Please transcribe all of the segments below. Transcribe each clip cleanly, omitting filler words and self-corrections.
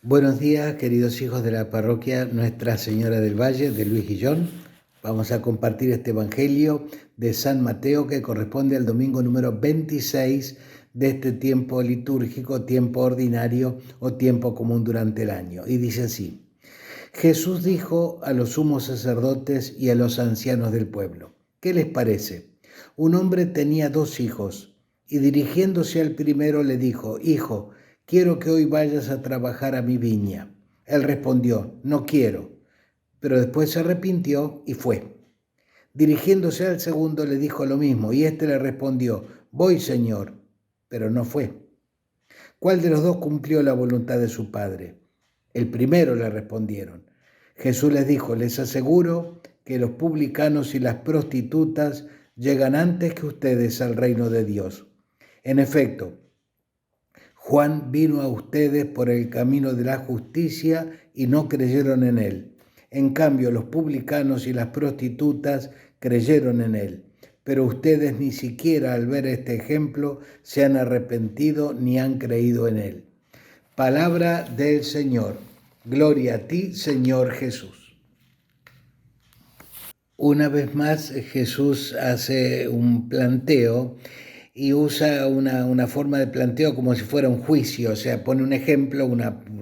Buenos días, queridos hijos de la parroquia Nuestra Señora del Valle de Luis Guillón. Vamos a compartir este Evangelio de San Mateo que corresponde al domingo número 26 de este tiempo litúrgico, tiempo ordinario o tiempo común durante el año. Y dice así: Jesús dijo a los sumos sacerdotes y a los ancianos del pueblo: ¿qué les parece? Un hombre tenía 2 hijos y dirigiéndose al primero le dijo: Hijo, quiero que hoy vayas a trabajar a mi viña. Él respondió: no quiero. Pero después se arrepintió y fue. Dirigiéndose al segundo le dijo lo mismo y éste le respondió: voy, Señor, pero no fue. ¿Cuál de los dos cumplió la voluntad de su padre? El primero, le respondieron. Jesús les dijo: les aseguro que los publicanos y las prostitutas llegan antes que ustedes al reino de Dios. En efecto, Juan vino a ustedes por el camino de la justicia y no creyeron en él. En cambio, los publicanos y las prostitutas creyeron en él. Pero ustedes ni siquiera al ver este ejemplo se han arrepentido ni han creído en él. Palabra del Señor. Gloria a ti, Señor Jesús. Una vez más, Jesús hace un planteo y usa una forma de planteo como si fuera un juicio, o sea, pone un ejemplo,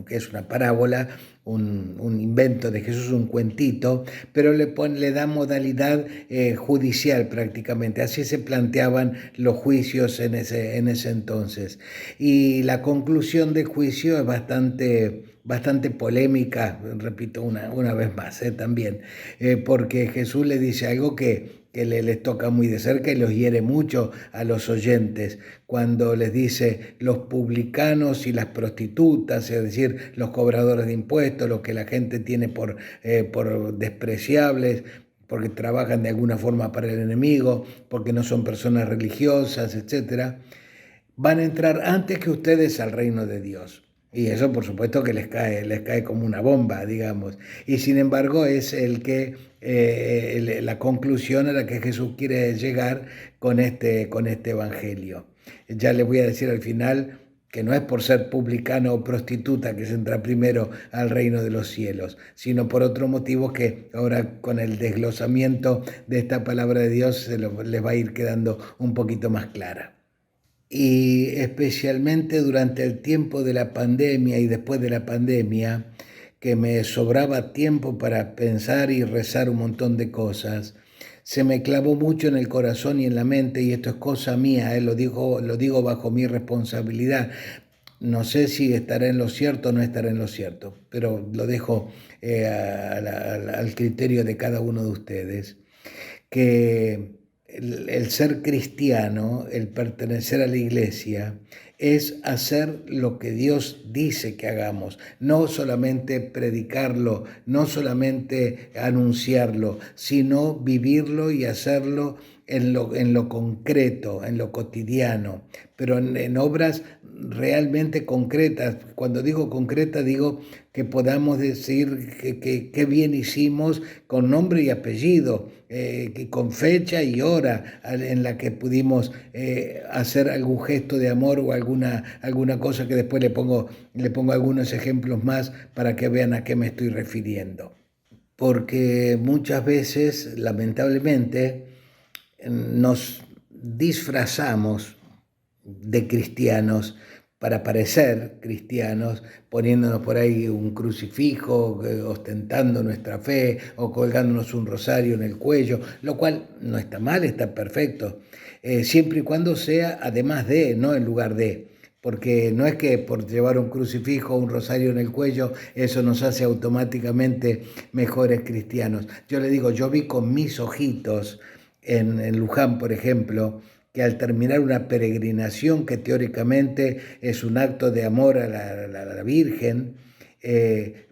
que es una parábola, un invento de Jesús, un cuentito, pero le da modalidad judicial prácticamente. Así se planteaban los juicios en ese entonces. Y la conclusión del juicio es bastante polémica, repito una vez más también, porque Jesús le dice algo que les toca muy de cerca y los hiere mucho a los oyentes, cuando les dice los publicanos y las prostitutas, es decir, los cobradores de impuestos, los que la gente tiene por despreciables, porque trabajan de alguna forma para el enemigo, porque no son personas religiosas, etc., van a entrar antes que ustedes al reino de Dios. Y eso por supuesto que les cae como una bomba, digamos. Y sin embargo es la conclusión a la que Jesús quiere llegar con este evangelio. Ya les voy a decir al final que no es por ser publicano o prostituta que se entra primero al reino de los cielos, sino por otro motivo que ahora con el desglosamiento de esta palabra de Dios les va a ir quedando un poquito más clara. Y especialmente durante el tiempo de la pandemia y después de la pandemia, que me sobraba tiempo para pensar y rezar un montón de cosas, se me clavó mucho en el corazón y en la mente, y esto es cosa mía, lo digo bajo mi responsabilidad. No sé si estará en lo cierto o no estará en lo cierto, pero lo dejo al criterio de cada uno de ustedes, que el ser cristiano, el pertenecer a la iglesia, es hacer lo que Dios dice que hagamos, no solamente predicarlo, no solamente anunciarlo, sino vivirlo y hacerlo en lo concreto, en lo cotidiano, pero en obras realmente concretas. Cuando digo concreta, digo que podamos decir que bien hicimos con nombre y apellido, con fecha y hora en la que pudimos hacer algún gesto de amor o alguna cosa, que después le pongo algunos ejemplos más para que vean a qué me estoy refiriendo. Porque muchas veces, lamentablemente, nos disfrazamos de cristianos para parecer cristianos, poniéndonos por ahí un crucifijo, ostentando nuestra fe o colgándonos un rosario en el cuello, lo cual no está mal, está perfecto, siempre y cuando sea además de, no en lugar de. Porque no es que por llevar un crucifijo o un rosario en el cuello eso nos hace automáticamente mejores cristianos. Yo le digo, yo vi con mis ojitos en Luján, por ejemplo, que al terminar una peregrinación que teóricamente es un acto de amor a la Virgen,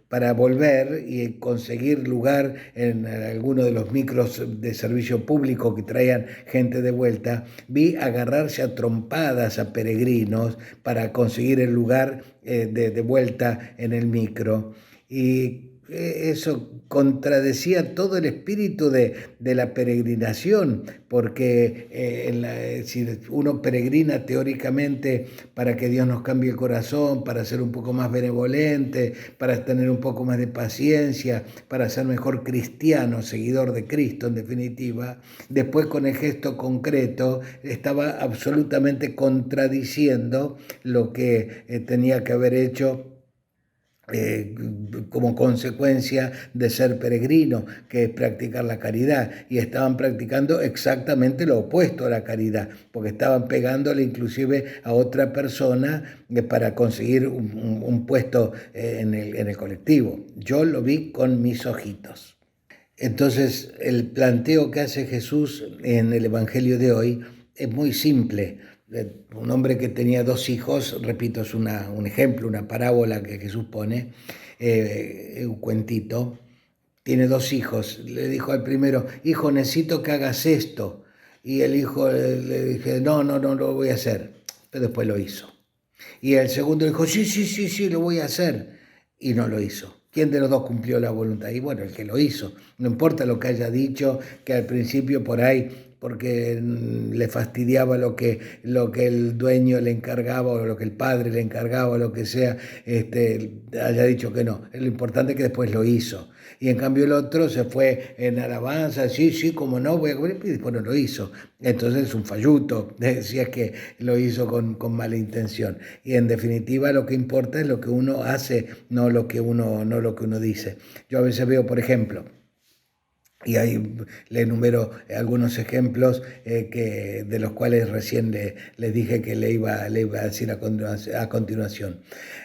para volver y conseguir lugar en alguno de los micros de servicio público que traían gente de vuelta, vi agarrarse a trompadas a peregrinos para conseguir el lugar de vuelta en el micro. Y eso contradecía todo el espíritu de la peregrinación, porque si uno peregrina teóricamente para que Dios nos cambie el corazón, para ser un poco más benevolente, para tener un poco más de paciencia, para ser mejor cristiano, seguidor de Cristo en definitiva, después con el gesto concreto estaba absolutamente contradiciendo lo que tenía que haber hecho como consecuencia de ser peregrino, que es practicar la caridad, y estaban practicando exactamente lo opuesto a la caridad, porque estaban pegándole inclusive a otra persona para conseguir un puesto en el colectivo. Yo lo vi con mis ojitos. Entonces, el planteo que hace Jesús en el Evangelio de hoy es muy simple. Un hombre que tenía dos hijos, repito, es un ejemplo, una parábola que Jesús pone, un cuentito, tiene dos hijos. Le dijo al primero: hijo, necesito que hagas esto. Y el hijo le dije: no lo voy a hacer. Pero después lo hizo. Y el segundo dijo: sí, lo voy a hacer. Y no lo hizo. ¿Quién de los dos cumplió la voluntad? Y bueno, el que lo hizo. No importa lo que haya dicho, que al principio por ahí, porque le fastidiaba lo que el dueño le encargaba, o lo que el padre le encargaba, o lo que sea, haya dicho que no. Lo importante es que después lo hizo. Y en cambio el otro se fue en alabanza: sí, como no, voy a comer, y después no lo hizo. Entonces es un falluto, si es que lo hizo con mala intención. Y en definitiva lo que importa es lo que uno hace, no lo que uno dice. Yo a veces veo, por ejemplo, y ahí le enumero algunos ejemplos de los cuales recién les dije que le iba a decir a continuación.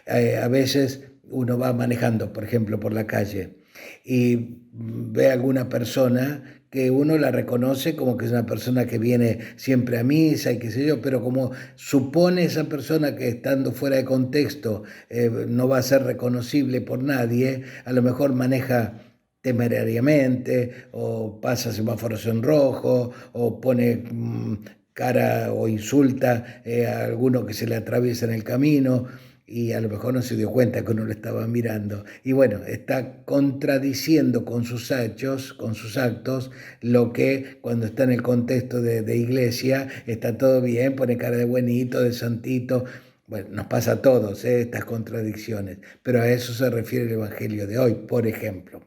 A veces uno va manejando, por ejemplo, por la calle y ve a alguna persona que uno la reconoce como que es una persona que viene siempre a misa y qué sé yo, pero como supone esa persona que estando fuera de contexto no va a ser reconocible por nadie, a lo mejor maneja temerariamente, o pasa semáforos en rojo, o pone cara o insulta a alguno que se le atraviesa en el camino, y a lo mejor no se dio cuenta que uno lo estaba mirando. Y bueno, está contradiciendo con sus hechos, con sus actos, lo que cuando está en el contexto de iglesia está todo bien, pone cara de buenito, de santito. Bueno, nos pasa a todos estas contradicciones, pero a eso se refiere el Evangelio de hoy, por ejemplo.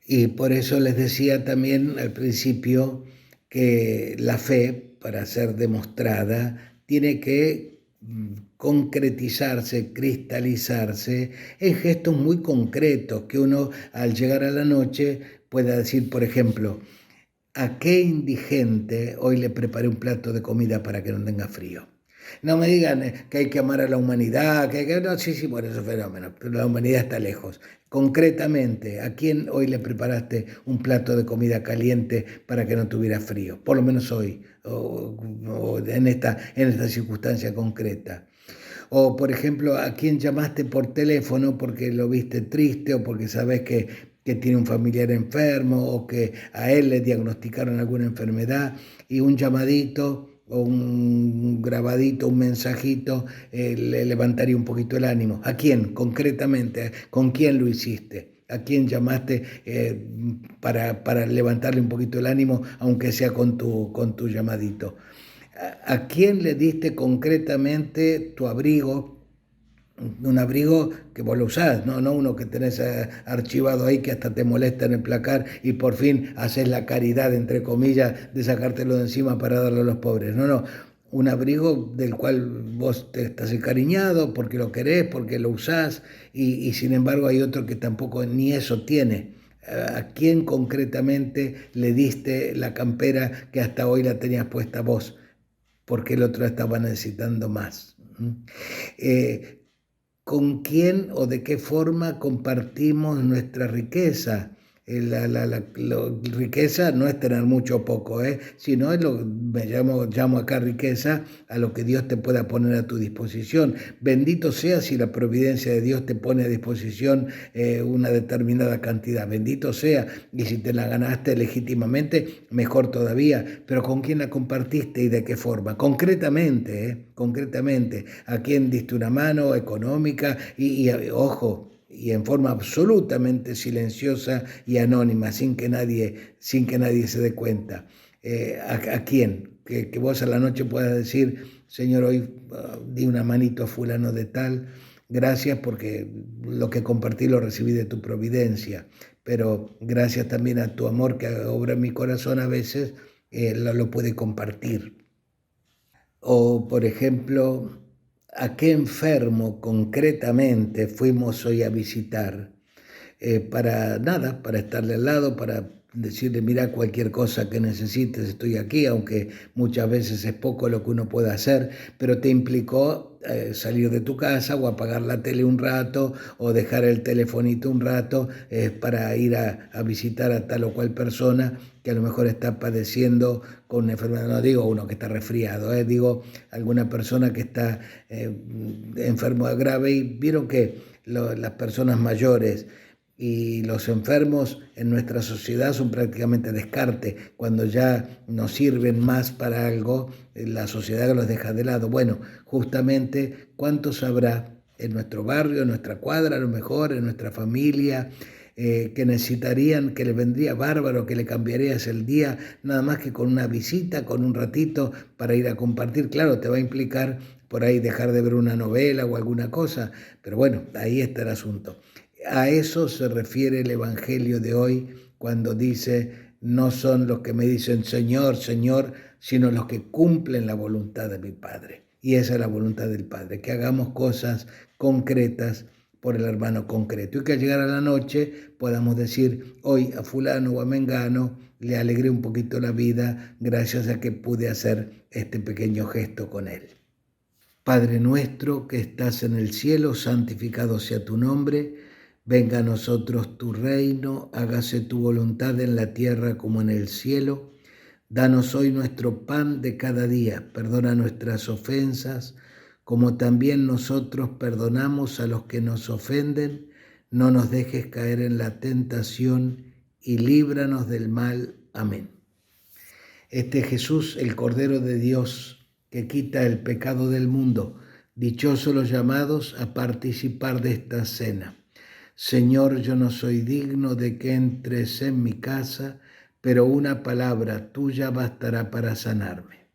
Y por eso les decía también al principio que la fe, para ser demostrada, tiene que concretizarse, cristalizarse en gestos muy concretos, que uno al llegar a la noche pueda decir, por ejemplo: ¿a qué indigente hoy le preparé un plato de comida para que no tenga frío? No me digan que hay que amar a la humanidad, que hay que... No, sí, bueno, eso es fenómeno, pero la humanidad está lejos. Concretamente, ¿a quién hoy le preparaste un plato de comida caliente para que no tuviera frío? Por lo menos hoy, o en esta circunstancia concreta. O, por ejemplo, ¿a quién llamaste por teléfono porque lo viste triste, o porque sabes que tiene un familiar enfermo, o que a él le diagnosticaron alguna enfermedad, y un llamadito o un grabadito, un mensajito, le levantaría un poquito el ánimo? ¿A quién concretamente? ¿Con quién lo hiciste? ¿A quién llamaste para levantarle un poquito el ánimo, aunque sea con tu llamadito? ¿A quién le diste concretamente tu abrigo? Un abrigo que vos lo usás, no uno que tenés archivado ahí, que hasta te molesta en el placar y por fin haces la caridad, entre comillas, de sacártelo de encima para darlo a los pobres. No, un abrigo del cual vos te estás encariñado porque lo querés, porque lo usás, y sin embargo hay otro que tampoco ni eso tiene. ¿A quién concretamente le diste la campera que hasta hoy la tenías puesta vos, porque el otro estaba necesitando más? ¿Con quién o de qué forma compartimos nuestra riqueza? La riqueza no es tener mucho o poco, sino es llamo acá riqueza a lo que Dios te pueda poner a tu disposición. Bendito sea si la providencia de Dios te pone a disposición una determinada cantidad. Bendito sea, y si te la ganaste legítimamente, mejor todavía. Pero ¿con quién la compartiste y de qué forma? Concretamente, ¿a quién diste una mano económica? Y ojo, y en forma absolutamente silenciosa y anónima, sin que nadie se dé cuenta. ¿A quién? Que vos a la noche puedas decir, Señor, hoy di una manito a fulano de tal, gracias porque lo que compartí lo recibí de tu providencia, pero gracias también a tu amor que obra en mi corazón a veces, lo puede compartir. O, por ejemplo, ¿a qué enfermo concretamente fuimos hoy a visitar? Para nada, para estarle al lado, para decirle, mira, cualquier cosa que necesites, estoy aquí, aunque muchas veces es poco lo que uno puede hacer, pero te implicó salir de tu casa o apagar la tele un rato o dejar el telefonito un rato para ir a visitar a tal o cual persona que a lo mejor está padeciendo con una enfermedad, no digo uno que está resfriado, digo alguna persona que está enfermo grave, y vieron que las personas mayores y los enfermos en nuestra sociedad son prácticamente descarte. Cuando ya no sirven más para algo, la sociedad los deja de lado. Bueno, justamente, ¿cuántos habrá en nuestro barrio, en nuestra cuadra, a lo mejor, en nuestra familia, que necesitarían, que le vendría bárbaro, que le cambiarías el día, nada más que con una visita, con un ratito para ir a compartir? Claro, te va a implicar por ahí dejar de ver una novela o alguna cosa, pero bueno, ahí está el asunto. A eso se refiere el Evangelio de hoy cuando dice, no son los que me dicen Señor, Señor, sino los que cumplen la voluntad de mi Padre. Y esa es la voluntad del Padre, que hagamos cosas concretas por el hermano concreto y que al llegar a la noche podamos decir, hoy a fulano o a mengano le alegré un poquito la vida gracias a que pude hacer este pequeño gesto con él. Padre nuestro que estás en el cielo, santificado sea tu nombre. Venga a nosotros tu reino, hágase tu voluntad en la tierra como en el cielo. Danos hoy nuestro pan de cada día, perdona nuestras ofensas, como también nosotros perdonamos a los que nos ofenden. No nos dejes caer en la tentación y líbranos del mal. Amén. Este Jesús, el Cordero de Dios, que quita el pecado del mundo, dichosos los llamados a participar de esta cena. Señor, yo no soy digno de que entres en mi casa, pero una palabra tuya bastará para sanarme.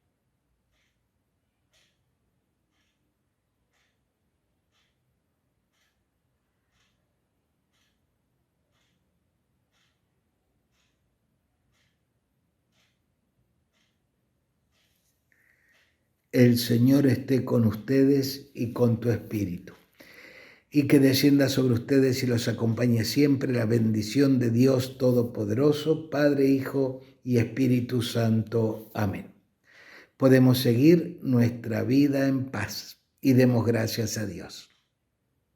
El Señor esté con ustedes y con tu espíritu, y que descienda sobre ustedes y los acompañe siempre la bendición de Dios Todopoderoso, Padre, Hijo y Espíritu Santo. Amén. Podemos seguir nuestra vida en paz y demos gracias a Dios.